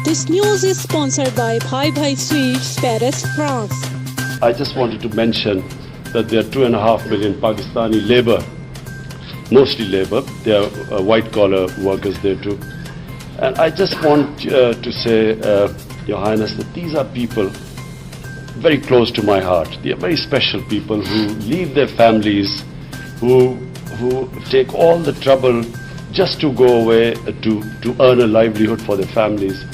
This news is sponsored by Bhai Bhai Sweets, Paris, France. I just wanted to mention that there are 2.5 million Pakistani labor, mostly labor. There are white-collar workers there too. And I just want to say, Your Highness, that these are people very close to my heart. They are very special people who leave their families, who take all the trouble just to go away to earn a livelihood for their families.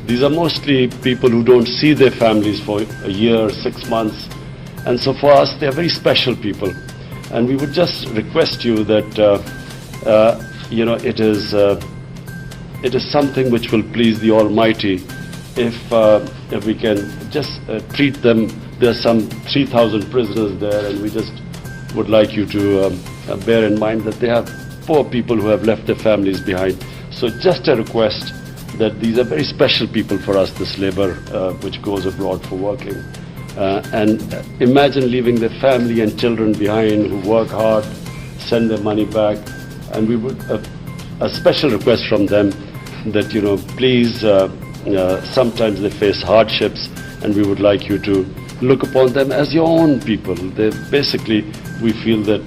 These are mostly people who don't see their families for a year, 6 months. And so for us, they are very special people. And we would just request you that, it is something which will please the Almighty if we can just treat them. There are some 3,000 prisoners there, and we just would like you to bear in mind that they have poor people who have left their families behind. So just a request that these are very special people for us, this labor which goes abroad for working. And imagine leaving their family and children behind who work hard, send their money back. And we would, a special request from them that, please, sometimes they face hardships, and we would like you to look upon them as your own people. They basically, we feel that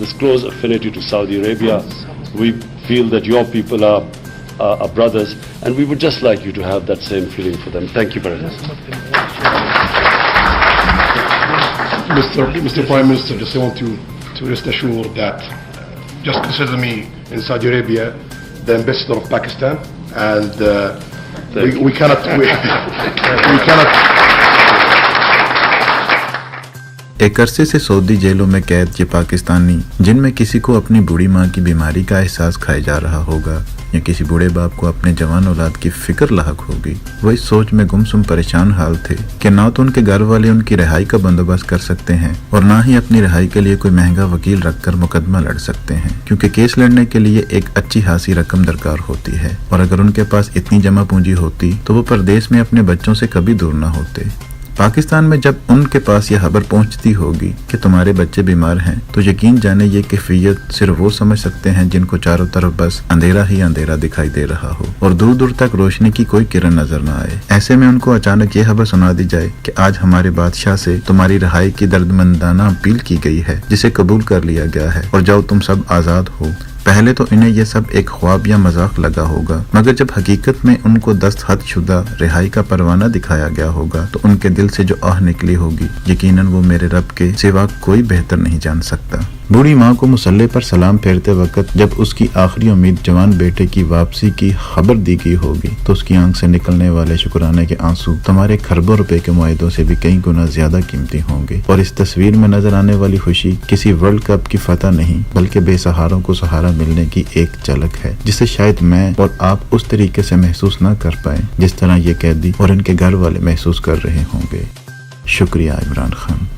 this close affinity to Saudi Arabia, we feel that your people are brothers, and we would just like you to have that same feeling for them. Thank you very much. Mr. Prime Minister, just I want you to rest assured that just consider me in Saudi Arabia the ambassador of Pakistan, and we cannot. एक अरसे से Saudi जेलों में कैद ये पाकिस्तानी, जिनमें किसी को अपनी बूढ़ी माँ की बीमारी का एहसास खाए जा रहा होगा या किसी बूढ़े बाप को अपने जवान औलाद की फिक्र लाहक होगी, वो इस सोच में गुमसुम परेशान हाल थे कि ना तो उनके घर वाले उनकी रिहाई का बंदोबस्त कर सकते हैं और ना ही अपनी रिहाई के लिए कोई महंगा वकील रखकर मुकदमा लड़ सकते हैं, क्योंकि केस लड़ने के लिए एक अच्छी खासी रकम दरकार होती है। और अगर उनके पास इतनी जमा पूंजी होती तो वो परदेश में अपने बच्चों से कभी दूर ना होते। पाकिस्तान में जब उनके पास यह खबर पहुंचती होगी कि तुम्हारे बच्चे बीमार हैं, तो यकीन जाने ये कैफियत सिर्फ वो समझ सकते हैं जिनको चारों तरफ बस अंधेरा ही अंधेरा दिखाई दे रहा हो और दूर दूर तक रोशनी की कोई किरण नजर न आए। ऐसे में उनको अचानक ये खबर सुना दी जाए कि आज हमारे बादशाह से तुम्हारी रिहाई की दर्दमंदाना अपील की गई है, जिसे कबूल कर लिया गया है और जाओ तुम सब आजाद हो। पहले तो इन्हें यह सब एक ख्वाब या मजाक लगा होगा, मगर जब हकीकत में उनको दस्तखत शुदा रिहाई का परवाना दिखाया गया होगा तो उनके दिल से जो आह निकली होगी, यकीनन वो मेरे रब के सिवा कोई बेहतर नहीं जान सकता। बूढ़ी माँ को मुसल्ले पर सलाम फेरते वक्त जब उसकी आखिरी उम्मीद जवान बेटे की वापसी की खबर दी गई होगी तो उसकी आंख से निकलने वाले शुक्राने के आंसू तुम्हारे खरबों रुपए के मुआहदों से भी कई गुना ज्यादा कीमती होंगे। और इस तस्वीर में नजर आने वाली खुशी किसी वर्ल्ड कप की फतह नहीं, बल्कि बेसहारों को सहारा मिलने की एक झलक है, जिसे शायद मैं और आप उस तरीके से महसूस न कर पाए जिस तरह ये कैदी और इनके घर वाले महसूस कर रहे होंगे। शुक्रिया इमरान खान।